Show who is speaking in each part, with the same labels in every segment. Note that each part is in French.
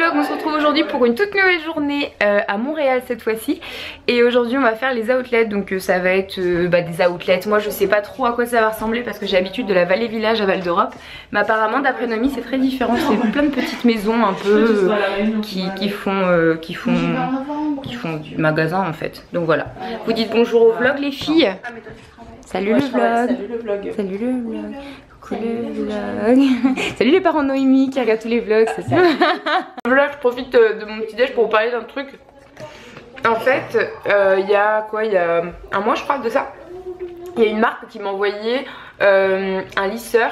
Speaker 1: vlog, on se retrouve aujourd'hui pour une toute nouvelle journée à Montréal cette fois-ci. Et aujourd'hui on va faire les outlets, donc ça va être des outlets. Moi je sais pas trop à quoi ça va ressembler parce que j'ai l'habitude de la Vallée Village à Val d'Europe. Mais apparemment d'après Noémie c'est très différent, c'est plein de petites maisons un peu qui font du magasin en fait. Donc voilà, vous dites bonjour au vlog les filles. Salut le vlog.
Speaker 2: Salut le vlog.
Speaker 1: Salut le vlog. Coucou le vlog. Salut les parents de Noémie qui regardent tous les vlogs, c'est ça. Là je profite de mon petit déj pour vous parler d'un truc. En fait, il y a un mois je crois de ça, il y a une marque qui m'a envoyé un lisseur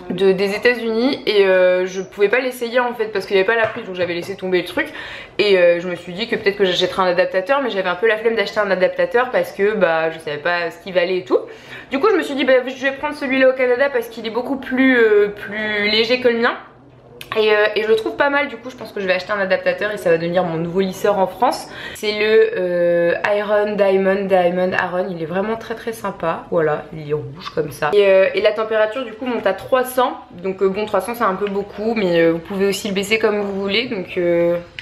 Speaker 1: des États-Unis et je pouvais pas l'essayer en fait parce qu'il n'y avait pas la prise, donc j'avais laissé tomber le truc et je me suis dit que peut-être que j'achèterais un adaptateur, mais j'avais un peu la flemme d'acheter un adaptateur parce que je savais pas ce qu'il valait et tout. Du coup je me suis dit je vais prendre celui-là au Canada parce qu'il est beaucoup plus léger que le mien. Et je le trouve pas mal, du coup je pense que je vais acheter un adaptateur et ça va devenir mon nouveau lisseur en France. C'est le Iron Diamond Aron, il est vraiment très sympa, voilà, il est rouge comme ça. Et la température du coup monte à 300, donc bon 300 c'est un peu beaucoup mais vous pouvez aussi le baisser comme vous voulez, donc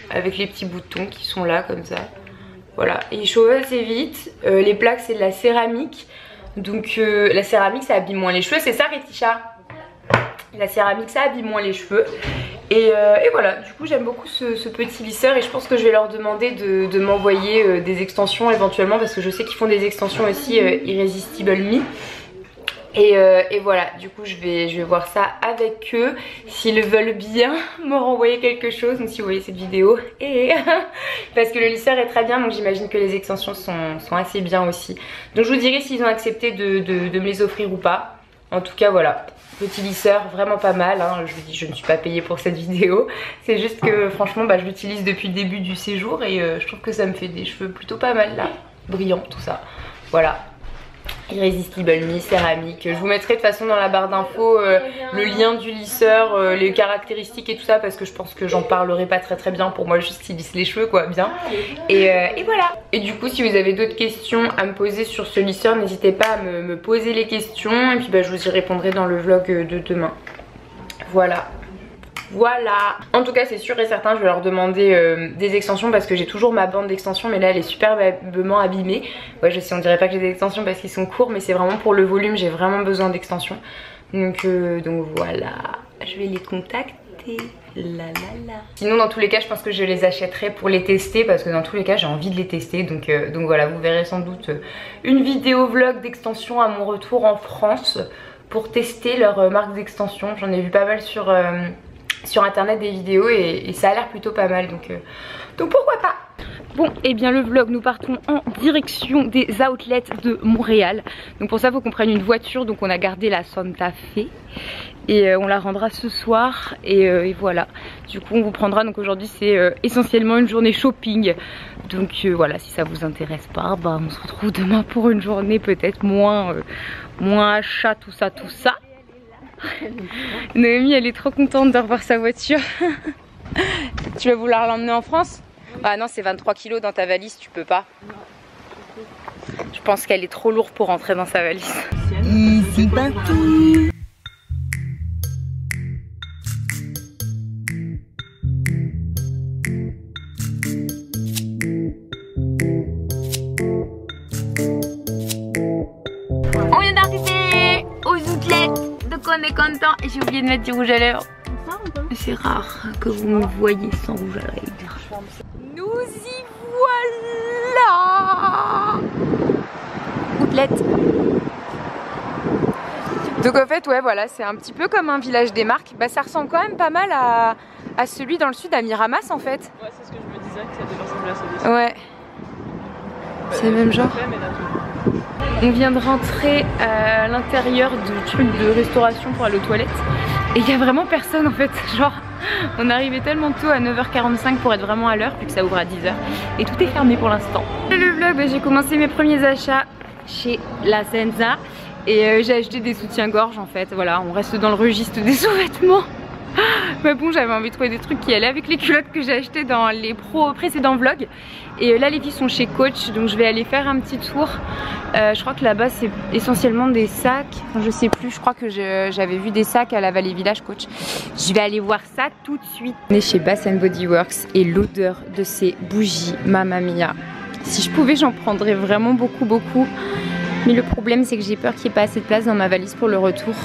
Speaker 1: avec les petits boutons qui sont là comme ça. Voilà, et il chauffe assez vite, les plaques c'est de la céramique, donc la céramique ça abîme moins les cheveux, c'est ça Réticha? La céramique ça abîme moins les cheveux et voilà, du coup j'aime beaucoup ce petit lisseur et je pense que je vais leur demander de m'envoyer des extensions éventuellement parce que je sais qu'ils font des extensions aussi Irresistible Me et voilà, du coup je vais voir ça avec eux s'ils veulent bien me renvoyer quelque chose, donc si vous voyez cette vidéo parce que le lisseur est très bien, donc j'imagine que les extensions sont assez bien aussi, donc je vous dirai s'ils ont accepté de me les offrir ou pas. En tout cas voilà, petit lisseur vraiment pas mal, hein. Je vous dis je ne suis pas payée pour cette vidéo, c'est juste que franchement je l'utilise depuis le début du séjour et je trouve que ça me fait des cheveux plutôt pas mal là, brillants tout ça, voilà. Irresistible Me, céramique, je vous mettrai de toute façon dans la barre d'infos le lien du lisseur, les caractéristiques et tout ça parce que je pense que j'en parlerai pas très bien, pour moi juste il lisse les cheveux quoi, bien. Et voilà. Et du coup si vous avez d'autres questions à me poser sur ce lisseur, n'hésitez pas à me poser les questions et puis je vous y répondrai dans le vlog de demain. Voilà. Voilà, en tout cas c'est sûr et certain je vais leur demander des extensions parce que j'ai toujours ma bande d'extensions mais là elle est superbement abîmée. Ouais je sais, on dirait pas que j'ai des extensions parce qu'ils sont courts mais c'est vraiment pour le volume, j'ai vraiment besoin d'extensions. Donc voilà, je vais les contacter. Sinon dans tous les cas je pense que je les achèterai pour les tester parce que dans tous les cas j'ai envie de les tester, donc voilà, vous verrez sans doute une vidéo vlog d'extension à mon retour en France pour tester leur marque d'extension. J'en ai vu pas mal sur internet des vidéos et ça a l'air plutôt pas mal, donc pourquoi pas. Bon et bien le vlog, nous partons en direction des outlets de Montréal. Donc pour ça il faut qu'on prenne une voiture, donc on a gardé la Santa Fe et on la rendra ce soir et voilà. Du coup on vous prendra, donc aujourd'hui c'est essentiellement une journée shopping. Donc voilà, si ça vous intéresse pas, on se retrouve demain pour une journée peut-être moins achat, tout ça. Noémie elle est trop contente de revoir sa voiture. Tu vas vouloir l'emmener en France? Ah non, c'est 23 kilos dans ta valise, tu peux pas. Je pense qu'elle est trop lourde pour rentrer dans sa valise. Easy partout. On vient d'arriver aux outlets, donc on est content. Et j'ai oublié de mettre du rouge à lèvres. C'est rare que vous me voyez sans rouge à lèvres. Nous y voilà. Outlet. Donc en fait ouais voilà, c'est un petit peu comme un village des marques. Ça ressemble quand même pas mal à celui dans le sud, à Miramas en fait. Ouais, c'est ce que je me disais, que ça devait ressembler à celui-ci. Ouais. C'est le même genre. On vient de rentrer à l'intérieur du truc de restauration pour aller aux toilettes et il y a vraiment personne en fait, genre on est arrivé tellement tôt à 9h45 pour être vraiment à l'heure vu que ça ouvre à 10h et tout est fermé pour l'instant. Le vlog, j'ai commencé mes premiers achats chez La Senza et j'ai acheté des soutiens-gorge en fait, voilà, on reste dans le registre des sous-vêtements. Mais bon, j'avais envie de trouver des trucs qui allaient avec les culottes que j'ai achetées dans les précédents vlogs. Et là les filles sont chez Coach, donc je vais aller faire un petit tour. Je crois que là-bas c'est essentiellement des sacs. Enfin, je sais plus, je crois que j'avais vu des sacs à la Vallée Village Coach. Je vais aller voir ça tout de suite. On est chez Bath & Body Works et l'odeur de ces bougies, mamma mia. Si je pouvais, j'en prendrais vraiment beaucoup. Mais le problème c'est que j'ai peur qu'il n'y ait pas assez de place dans ma valise pour le retour.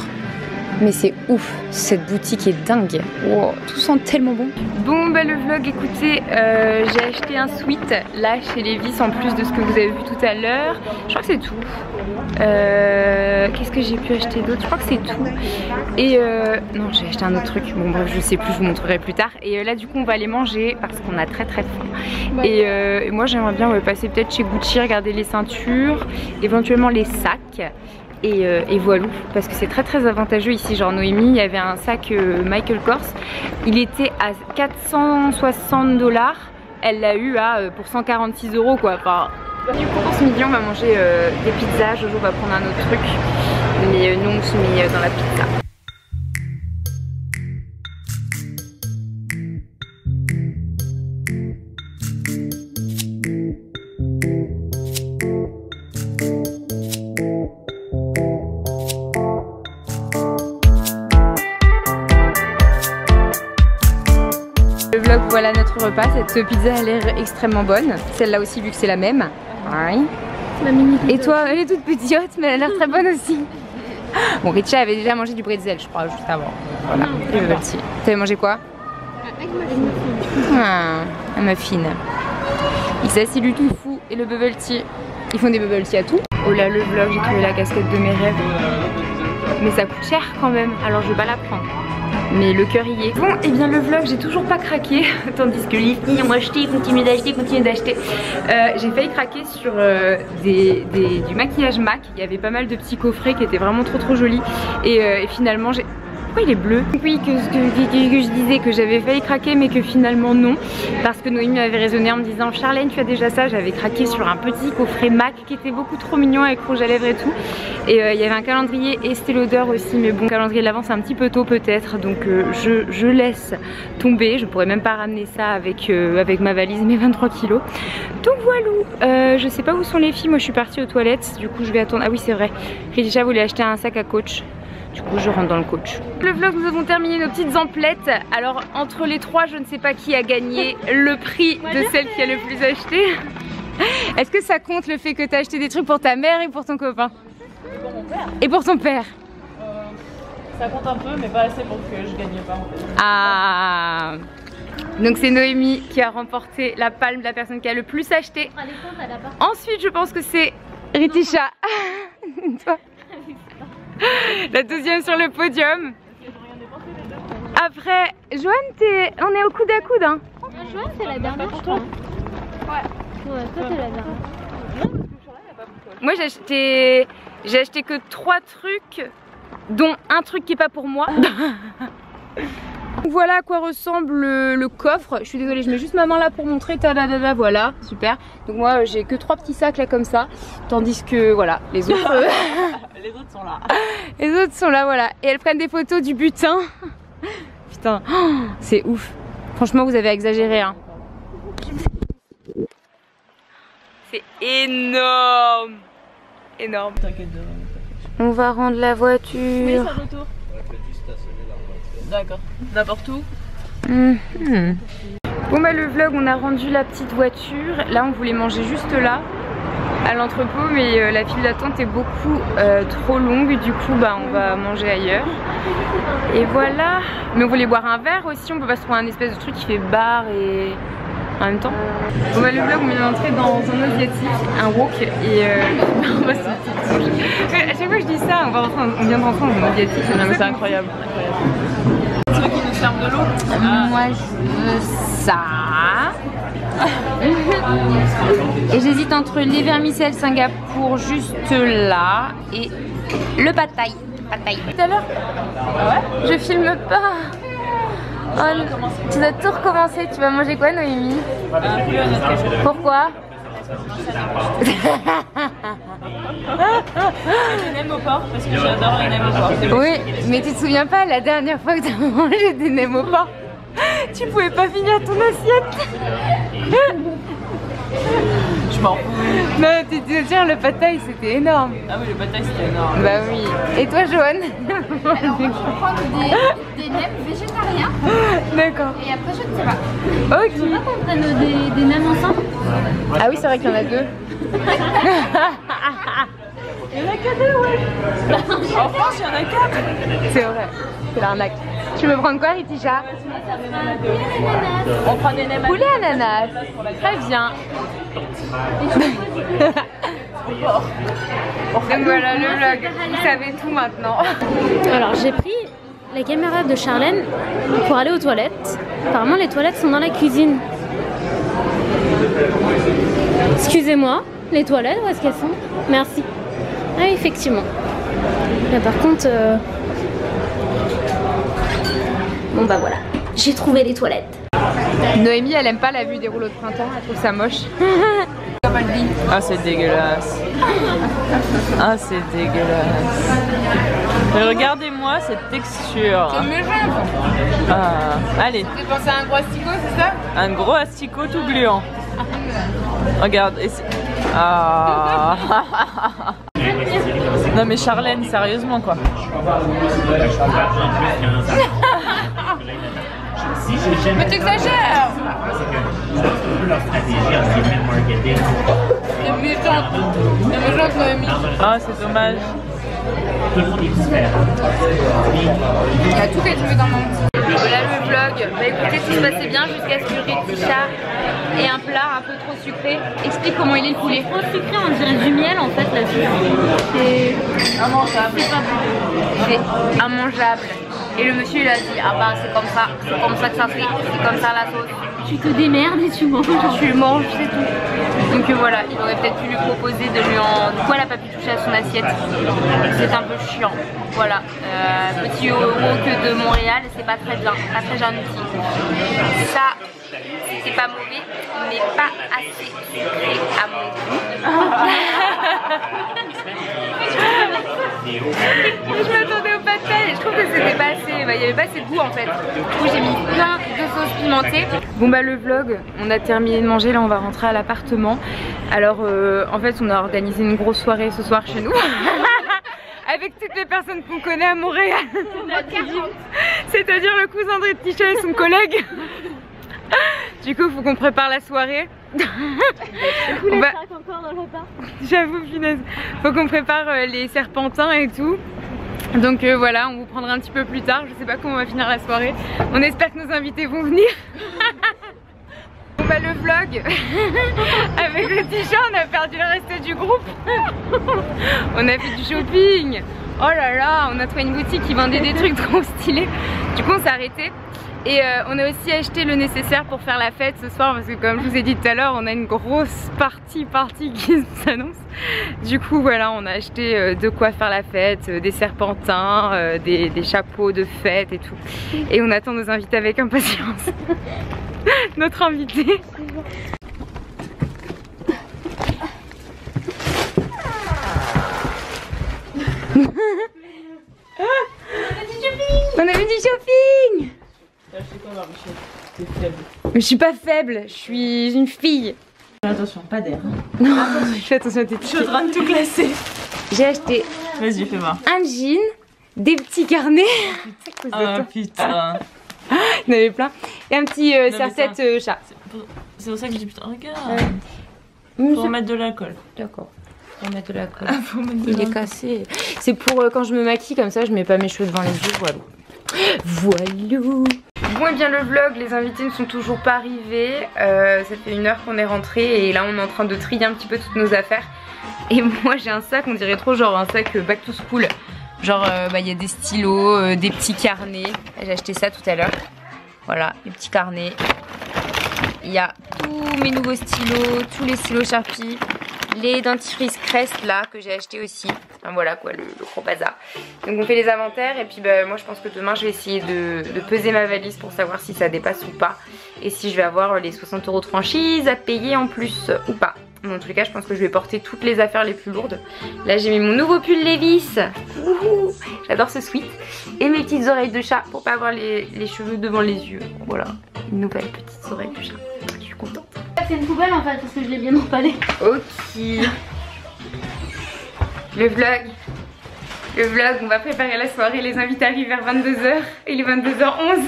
Speaker 1: Mais c'est ouf, cette boutique est dingue. Wow, tout sent tellement bon. Bon bah le vlog, écoutez, j'ai acheté un sweat là chez Levi's en plus de ce que vous avez vu tout à l'heure. Je crois que c'est tout. Qu'est-ce que j'ai pu acheter d'autre? Je crois que c'est tout. Et non, j'ai acheté un autre truc. Bon bref, je sais plus, je vous montrerai plus tard. Et là du coup on va aller manger parce qu'on a très faim. Et moi j'aimerais bien passer peut-être chez Gucci, regarder les ceintures, éventuellement les sacs. Et voilà, parce que c'est très avantageux ici. Genre Noémie, il y avait un sac Michael Kors, il était à 460 $, elle l'a eu pour 146 € quoi. Enfin, du coup pour ce midi on va manger des pizzas, Jojo va prendre un autre truc, mais nous on se met dans la pizza. Voilà notre repas, cette pizza a l'air extrêmement bonne. Celle-là aussi vu que c'est la même. Oui. La mini pizza. Et toi, elle est toute petite mais elle a l'air très bonne aussi. Bon, Richa avait déjà mangé du bretzel je crois juste avant. Voilà, et le petit. T'avais mangé quoi? Un muffin. Et ça c'est du tofu et le bubble tea. Ils font des bubble tea à tout. Oh là le vlog, j'ai trouvé la casquette de mes rêves. Mais ça coûte cher quand même, alors je vais pas la prendre. Mais le cœur y est. Bon, et bien le vlog, j'ai toujours pas craqué. Tandis que les filles ont acheté, continuent d'acheter. J'ai failli craquer sur du maquillage MAC. Il y avait pas mal de petits coffrets qui étaient vraiment trop jolis. Et finalement, j'ai... Pourquoi il est bleu? Oui, que je disais que j'avais failli craquer mais que finalement non. Parce que Noémie avait raisonné en me disant Charlène tu as déjà ça. J'avais craqué sur un petit coffret MAC qui était beaucoup trop mignon avec rouge à lèvres et tout. Et il y avait un calendrier et Estée Lauder aussi. Mais bon, calendrier de l'avant c'est un petit peu tôt peut-être. Donc je laisse tomber. Je pourrais même pas ramener ça avec ma valise, mes 23 kilos. Donc voilà. Je sais pas où sont les filles. Moi je suis partie aux toilettes. Du coup je vais attendre. Ah oui c'est vrai. Richa voulait acheter un sac à Coach. Du coup je rentre dans le Coach. Le vlog, nous avons terminé nos petites emplettes. Alors entre les trois je ne sais pas qui a gagné le prix de celle qui a le plus acheté. Est-ce que ça compte le fait que tu as acheté des trucs pour ta mère et pour ton copain? Et pour mon père. Et pour ton père?
Speaker 2: Ça compte un peu mais pas assez pour que je gagne pas en fait.
Speaker 1: Ah. Donc c'est Noémie qui a remporté la palme de la personne qui a le plus acheté. Ensuite je pense que c'est Ritisha. Toi. La deuxième sur le podium. Après, Joanne, on est au coude à coude hein.
Speaker 3: Joanne c'est la dernière je crois. Ouais, toi t'es la dernière.
Speaker 1: Moi j'ai acheté que 3 trucs, dont un truc qui est pas pour moi. Voilà à quoi ressemble le coffre. Je suis désolée, je mets juste ma main là pour montrer. Tadadada, voilà, super. Donc moi j'ai que 3 petits sacs là comme ça. Tandis que voilà, les autres...
Speaker 2: Les autres sont là.
Speaker 1: Les autres sont là, voilà. Et elles prennent des photos du butin. Putain, oh, c'est ouf. Franchement vous avez exagéré hein. C'est énorme. Énorme. On va rendre la voiture.
Speaker 2: Oui, ça retourne. D'accord. N'importe où.
Speaker 1: Bon bah le vlog, on a rendu la petite voiture. Là on voulait manger juste là à l'entrepôt, mais la file d'attente est beaucoup trop longue. Du coup bah on va manger ailleurs. Et voilà. Mais on voulait boire un verre aussi. On peut pas se trouver un espèce de truc qui fait bar et en même temps. Bon bah le vlog, on vient d'entrer dans un asiatique, un wok, et on va se manger. À chaque fois que je dis ça, on vient de rentrer dans un asiatique.
Speaker 2: C'est incroyable. Tu veux qu'ils nous servent de l'eau?
Speaker 1: Moi je veux ça. Et j'hésite entre les vermicelles Singapour juste là et le pad thai. Tout à l'heure, je filme pas. Oh, tu dois tout recommencer. Tu vas manger quoi Noémie? Pourquoi?
Speaker 2: Des nems au porc parce que j'adore les nems au porc.
Speaker 1: Oui, mais tu te souviens pas la dernière fois que tu as mangé des nems au porc, tu pouvais pas finir ton assiette.
Speaker 2: Je m'en fous.
Speaker 1: Non, tu te souviens, le pad thai c'était énorme.
Speaker 2: Ah oui, le bataille c'était énorme.
Speaker 1: Bah oui. Et toi, Joanne?
Speaker 3: Alors, moi, je vais prendre des nems végétariens.
Speaker 1: D'accord.
Speaker 3: Et après, je ne sais pas.
Speaker 1: Ok.
Speaker 3: Tu veux pas qu'on prenne des nems ensemble?
Speaker 1: Ah oui, c'est vrai qu'il y en a deux.
Speaker 2: Il y en a que deux, ouais. En France, il y en a 4.
Speaker 1: C'est vrai. C'est l'arnaque. Tu veux prendre quoi, Ritisha?
Speaker 2: On prend des nems.
Speaker 1: Poulet ananas. Très bien. Donc voilà le vlog. Vous savez tout maintenant.
Speaker 3: Alors, j'ai pris la caméra de Charlène pour aller aux toilettes. Apparemment, les toilettes sont dans la cuisine. Excusez-moi, les toilettes, où est-ce qu'elles sont? Merci. Ah, effectivement. Là, par contre... Bon, bah voilà. J'ai trouvé les toilettes.
Speaker 1: Noémie, elle aime pas la vue des rouleaux de printemps. Elle trouve ça moche.
Speaker 2: Ah, c'est dégueulasse. Ah, c'est dégueulasse. Mais regardez-moi cette texture.
Speaker 1: C'est méchant.
Speaker 2: Ah, allez.
Speaker 1: Vous pensez à un gros asticot, c'est ça?
Speaker 2: Un gros asticot tout gluant. Regarde. Ah. Non mais Charlène, sérieusement quoi.
Speaker 1: Mais t'exagères. C'est méchant. C'est méchant, Noémie.
Speaker 2: Ah, c'est dommage.
Speaker 1: Il y a tout qui est tombé dans mon petit. Voilà le vlog. Bah écoutez, tout se passait bien jusqu'à ce que Ritisha ait un plat un peu trop sucré. Explique comment il est le poulet.
Speaker 3: Trop sucré, on dirait du miel en fait là-dessus. C'est immangeable.
Speaker 1: C'est immangeable. Et le monsieur il a dit ah bah c'est comme ça que ça se fait, c'est comme ça la sauce.
Speaker 3: Tu te démerdes et tu manges.
Speaker 1: Tu le manges, c'est tout. Donc voilà, il aurait peut-être pu lui proposer de lui en... Du coup elle a pas pu toucher à son assiette. C'est un peu chiant. Voilà, petit wok de Montréal, c'est pas très bien, pas très gentil. Ça, c'est pas mauvais, mais pas assez sucré à mon goût. Je m'attendais au pad thai et je trouve que c'était pas assez, il y avait pas assez de goût en fait. Du coup j'ai mis plein de sauces pimentées. Bon bah le vlog, on a terminé de manger, là on va rentrer à l'appartement. Alors en fait on a organisé une grosse soirée ce soir chez nous. Avec toutes les personnes qu'on connaît à Montréal. C'est-à-dire le cousin de Ritisha et son collègue. Du coup, il faut qu'on prépare la soirée. On va... J'avoue, punaise. Faut qu'on prépare les serpentins et tout. Donc voilà, on vous prendra un petit peu plus tard. Je sais pas comment on va finir la soirée. On espère que nos invités vont venir. Bon bah le vlog. Avec Ritisha, on a perdu le reste du groupe. On a fait du shopping. Oh là là, on a trouvé une boutique qui vendait des trucs trop stylés. Du coup, on s'est arrêté. Et on a aussi acheté le nécessaire pour faire la fête ce soir parce que comme je vous ai dit tout à l'heure, on a une grosse partie qui s'annonce. Du coup voilà, on a acheté de quoi faire la fête, des serpentins, des chapeaux de fête et tout. Et on attend nos invités avec impatience. Notre invité. On a fait du shopping. Mais je suis pas faible, je suis une fille.
Speaker 2: Attention, pas d'air.
Speaker 1: Non, fais attention à tes
Speaker 2: Je suis en train de tout classer.
Speaker 1: J'ai acheté
Speaker 2: Vas-y, fais voir.
Speaker 1: un jean, des petits carnets.
Speaker 2: Ah putain.
Speaker 1: Il y en avait plein. Et un petit serre-tête chat.
Speaker 2: C'est pour ça que je dis putain, regarde.
Speaker 1: Ouais.
Speaker 2: Faut mettre de l'alcool.
Speaker 1: D'accord. Faut mettre de la colle.
Speaker 2: Faut mettre de
Speaker 1: Il est
Speaker 2: l'alcool.
Speaker 1: cassé. C'est pour quand je me maquille comme ça, je mets pas mes cheveux devant les yeux. Voilà. Voilà. Bon et bien le vlog, les invités ne sont toujours pas arrivés. Ça fait 1 heure qu'on est rentré et là on est en train de trier un petit peu toutes nos affaires. Et moi j'ai un sac, on dirait trop genre un sac back to school. Genre y a des stylos, des petits carnets. J'ai acheté ça tout à l'heure. Voilà, les petits carnets. Il y a tous mes nouveaux stylos, tous les stylos Sharpie. Les dentifrices Crest là que j'ai acheté aussi. Enfin, voilà quoi, le gros bazar. Donc on fait les inventaires et puis bah, moi je pense que demain je vais essayer de peser ma valise pour savoir si ça dépasse ou pas. Et si je vais avoir les 60 € de franchise à payer en plus ou pas. Dans tous les cas, je pense que je vais porter toutes les affaires les plus lourdes. Là, j'ai mis mon nouveau pull Levi's. J'adore ce sweat. Et mes petites oreilles de chat pour pas avoir les cheveux devant les yeux. Voilà, une nouvelle petite oreille de chat. Je suis contente.
Speaker 3: C'est une poubelle en fait parce que je l'ai bien emballé.
Speaker 1: Ok. Le vlog, on va préparer la soirée. Les invités arrivent vers 22h. Il est 22h11.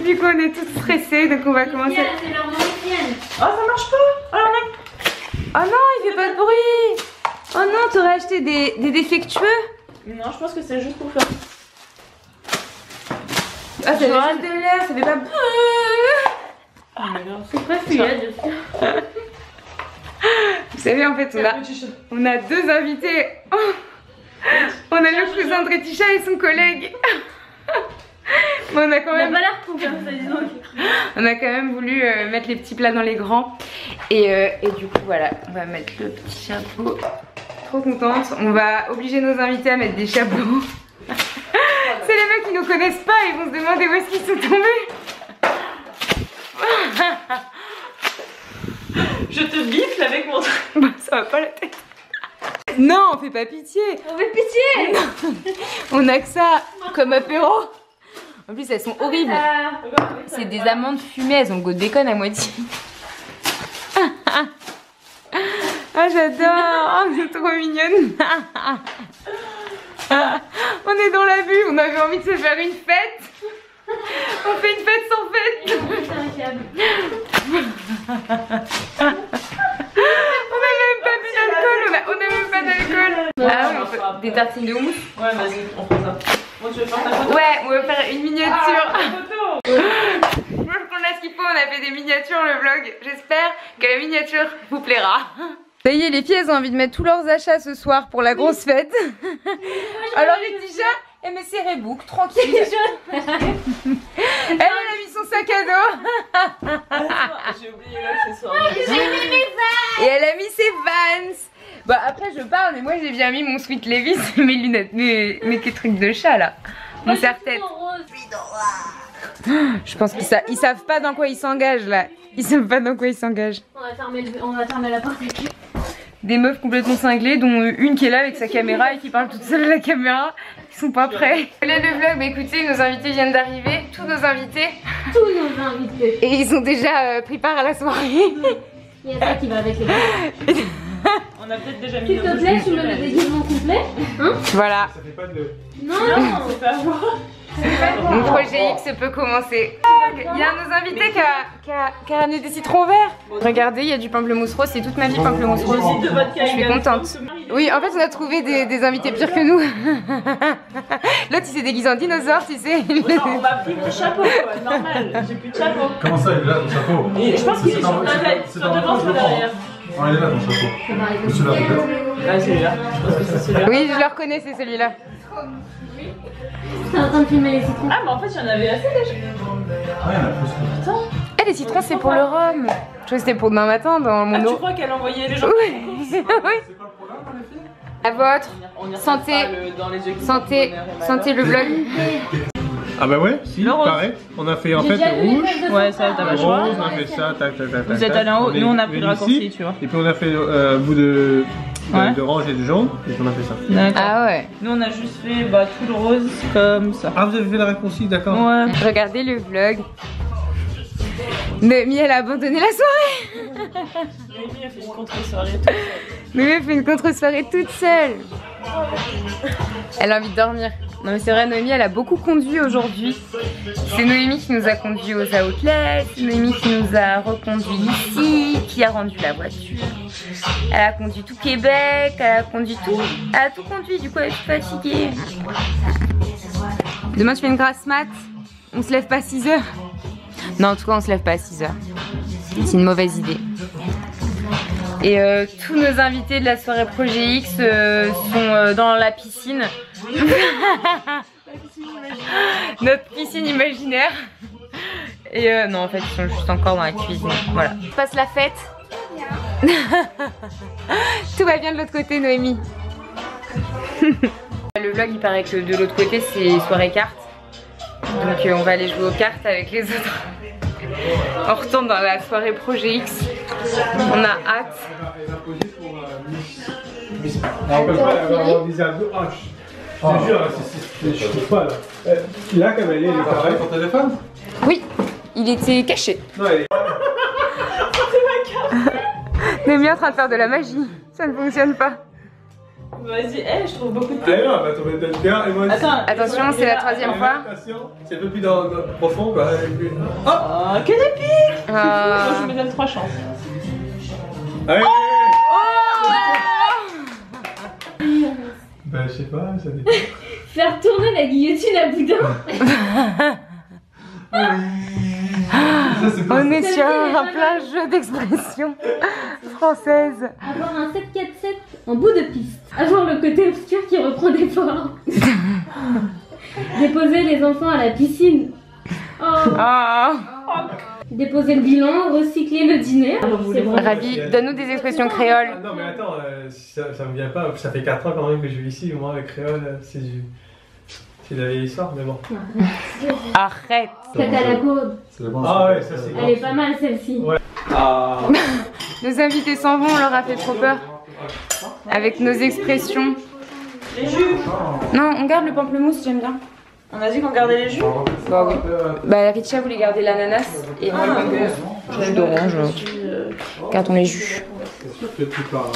Speaker 1: Du coup, on est tous stressés. Donc, on va commencer.
Speaker 3: C'est leur ancienne.
Speaker 2: Oh, ça marche pas.
Speaker 1: Oh non, il fait pas de bruit. Oh non, t'aurais acheté des défectueux.
Speaker 2: Non, je pense que c'est juste pour faire.
Speaker 1: Ah, ça fait juste de l'air, ça fait pas.
Speaker 2: Ah, mais non,
Speaker 3: C'est presque fluide.
Speaker 1: Vous savez, en fait, on a deux invités. Oh, on a le cousin de Retisha et son collègue. Mais on a quand même.
Speaker 3: On a pas l'air con comme ça, disons.
Speaker 1: On a quand même voulu mettre les petits plats dans les grands. Et du coup, voilà, on va mettre le petit chapeau. Trop contente. On va obliger nos invités à mettre des chapeaux. C'est les mecs qui nous connaissent pas, ils vont se demander où est-ce qu'ils sont tombés.
Speaker 2: Je te bifle avec mon truc.
Speaker 1: Bah, ça va pas la tête. Non, on fait pas pitié.
Speaker 3: On fait pitié.
Speaker 1: Non. On a que ça comme apéro. En plus, elles sont horribles. C'est des amandes fumées, elles ont le goût de bacon à moitié. Ah, j'adore. Oh, c'est trop mignonne. On est dans la vue, on avait envie de se faire une fête. On fait une fête sans fête. On a même pas bu d'alcool, on a même pas d'alcool. Ah oui, on fait des tartines de houmous.
Speaker 2: Ouais, vas-y, on fait ça. Moi, tu veux faire ta photo?
Speaker 1: Ouais, on va faire une miniature.
Speaker 2: Ah, photo.
Speaker 1: Je pense qu'on a ce qu'il faut, on a fait des miniatures le vlog. J'espère que la miniature vous plaira. Ça y est, les filles, elles ont envie de mettre tous leurs achats ce soir pour la grosse fête. Alors Retisha, elle met ses Reebok, tranquille. Elle a mis son sac à dos.
Speaker 2: J'ai oublié l'accessoire.
Speaker 1: Et elle a mis ses Vans. Bah après je parle, mais moi j'ai bien mis mon sweat Levi's, mes lunettes, mes trucs de chat là. Mon serre-tête. Je pense qu'ils savent pas dans quoi ils s'engagent là. Ils savent pas dans quoi ils s'engagent.
Speaker 3: On va fermer la porte avec lui.
Speaker 1: Des meufs complètement cinglées, dont une qui est là avec sa caméra et qui parle toute seule à la caméra. Ils sont pas prêts. Voilà le vlog, bah écoutez, nos invités viennent d'arriver. Tous nos invités.
Speaker 3: Tous nos invités.
Speaker 1: Et ils ont déjà pris part à la soirée.
Speaker 3: Il y a ça qui va avec les gars.
Speaker 2: On a peut-être déjà mis.
Speaker 3: S'il te plaît, tu me le déguisement complet. Hein?
Speaker 1: Voilà.
Speaker 4: Ça fait pas de...
Speaker 3: Non,
Speaker 2: c'est pas voir.
Speaker 1: Mon projet X peut commencer. Il y a un de nos invités qui a ramené des citrons verts. Regardez, il y a du pamplemousse rose, c'est toute ma vie pamplemousse rose. Je suis contente. Oui, en fait, on a trouvé des invités pires que nous. L'autre, il s'est déguisé en dinosaure, tu sais.
Speaker 2: On m'a pris mon chapeau, quoi, normal. J'ai plus de chapeau.
Speaker 4: Comment ça, il est là ton chapeau?
Speaker 2: Et je pense qu'il est sur ta tête, soit devant, soit derrière.
Speaker 4: Oh, il est là ton chapeau. Celui-là peut-être.
Speaker 2: Ah, celui-là. Je pense que c'est celui-là.
Speaker 1: Oui, je le reconnais, c'est celui-là.
Speaker 3: t'es en train de filmer les citrons.
Speaker 2: Ah, mais en fait, il y en avait assez déjà.
Speaker 4: Ah, il y en a plus.
Speaker 2: Putain.
Speaker 1: Eh, les citrons, c'est pour le rhum. Je crois que c'était pour demain matin dans mon
Speaker 2: Ah, tu
Speaker 1: eau.
Speaker 2: crois qu'elle envoyait les gens?
Speaker 1: Oui. Oui.
Speaker 4: C'est quoi le programme, les filles?
Speaker 1: À votre
Speaker 2: On y
Speaker 1: santé,
Speaker 2: dans les yeux qui
Speaker 1: santé,
Speaker 2: sont
Speaker 1: santé le vlog.
Speaker 4: Ah bah ouais, si,
Speaker 2: Le rose.
Speaker 4: pareil. On a fait en fait
Speaker 3: J'ai déjà vu les
Speaker 4: rouge,
Speaker 3: feuilles de
Speaker 2: Ouais,
Speaker 3: safran.
Speaker 2: ça, t'as
Speaker 4: le
Speaker 2: vachement.
Speaker 4: rose, on a fait ça, tac, tac, tac.
Speaker 2: Vous êtes allé en haut, nous on a pris le raccourci, tu vois.
Speaker 4: Et puis on a fait bout
Speaker 2: Ouais.
Speaker 4: d'orange et de jaune, et puis on a fait ça.
Speaker 2: D'accord.
Speaker 1: Ah ouais.
Speaker 2: Nous on a juste fait tout le rose comme ça.
Speaker 4: Ah, vous avez fait le raccourci, d'accord.
Speaker 2: Ouais.
Speaker 1: Regardez le vlog. Noémie, elle a abandonné la soirée.
Speaker 2: Noémie a fait une contre-soirée toute seule.
Speaker 1: Noémie a fait une contre-soirée toute seule. Elle a envie de dormir. Non mais c'est vrai, Noémie elle a beaucoup conduit aujourd'hui. C'est Noémie qui nous a conduit aux outlets, c'est Noémie qui nous a reconduit ici, qui a rendu la voiture. Elle a conduit tout Québec, elle a conduit tout. Elle a tout conduit, du coup elle est fatiguée. Demain tu fais une grasse mat. On se lève pas à 6h. Non en tout cas on se lève pas à 6h. C'est une mauvaise idée. Et tous nos invités de la soirée Projet X sont dans la piscine. Notre piscine imaginaire. Et non, en fait, ils sont juste encore dans la cuisine. Voilà. On passe la fête. Tout va bien de l'autre côté, Noémie. Le vlog, il paraît que de l'autre côté, c'est soirée cartes. Donc on va aller jouer aux cartes avec les autres. On retourne dans la soirée Projet X. On a hâte.
Speaker 4: On peut pas avoir des abdos. Ah, je te jure, je trouve pas là. Là, comme elle est pareil. Ton téléphone?
Speaker 1: Oui, il était caché.
Speaker 4: Non, elle est.
Speaker 1: On est bien en train de faire de la magie. Ça ne fonctionne pas.
Speaker 2: Vas-y, je trouve beaucoup de
Speaker 4: Ah non, elle va tomber dedans bien. Et moi aussi.
Speaker 2: Attends,
Speaker 1: Attention, c'est la troisième fois.
Speaker 4: Attention, c'est un peu plus dans profond quoi.
Speaker 2: oh, que des pics. Moi, je me donne 3 chances.
Speaker 4: Allez.
Speaker 1: Oh
Speaker 4: Ben, je sais pas, ça dépend.
Speaker 3: Faire tourner la guillotine à boudin.
Speaker 1: On est sur un plein jeu d'expression française.
Speaker 3: Avoir un 7-4-7 en bout de piste. Avoir le côté obscur qui reprend des formes. Déposer les enfants à la piscine.
Speaker 1: Oh.
Speaker 3: Déposer le bilan, recycler le dîner. C'est bon.
Speaker 1: Ravi, donne-nous des expressions créoles.
Speaker 4: Ah, non, mais attends, ça me vient pas. Ça fait 4 ans quand même que je vis ici. Moi, le créole, c'est de la vieille histoire, mais bon.
Speaker 1: Arrête.
Speaker 3: Caca à la courbe.
Speaker 4: Ah ouais, ça c'est
Speaker 3: Elle est pas mal celle-ci.
Speaker 4: Ouais. Ah.
Speaker 1: Nos invités s'en vont, on leur a fait trop peur. Avec nos expressions.
Speaker 2: Les jus.
Speaker 1: Non, on garde le pamplemousse, j'aime bien.
Speaker 2: On a dit qu'on gardait les jus.
Speaker 1: Bah oui. Bah Richa voulait garder l'ananas et moi le pamplemousse. Jus d'orange. Gardons les jus.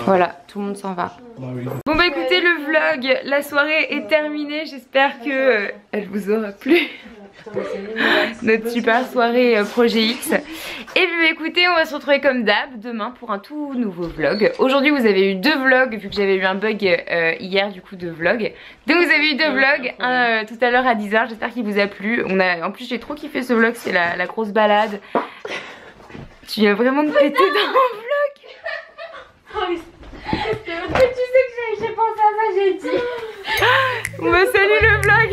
Speaker 1: Voilà, tout le monde s'en va. Bon bah écoutez le vlog, la soirée est terminée. J'espère que elle vous aura plu. Notre super soirée Projet X. Et puis écoutez, on va se retrouver comme d'hab demain pour un tout nouveau vlog. Aujourd'hui vous avez eu 2 vlogs vu que j'avais eu un bug hier du coup de vlog. Donc vous avez eu 2 vlogs, un tout à l'heure à 10h, j'espère qu'il vous a plu. En plus j'ai trop kiffé ce vlog, c'est la grosse balade. Tu viens vraiment de péter dans mon vlog.
Speaker 3: Tu sais que j'ai pensé à ça, j'ai dit.
Speaker 1: On va saluer le vlog.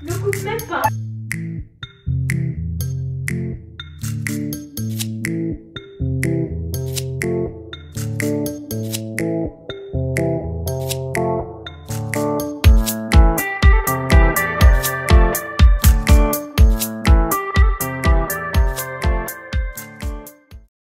Speaker 3: Ne coupe même pas.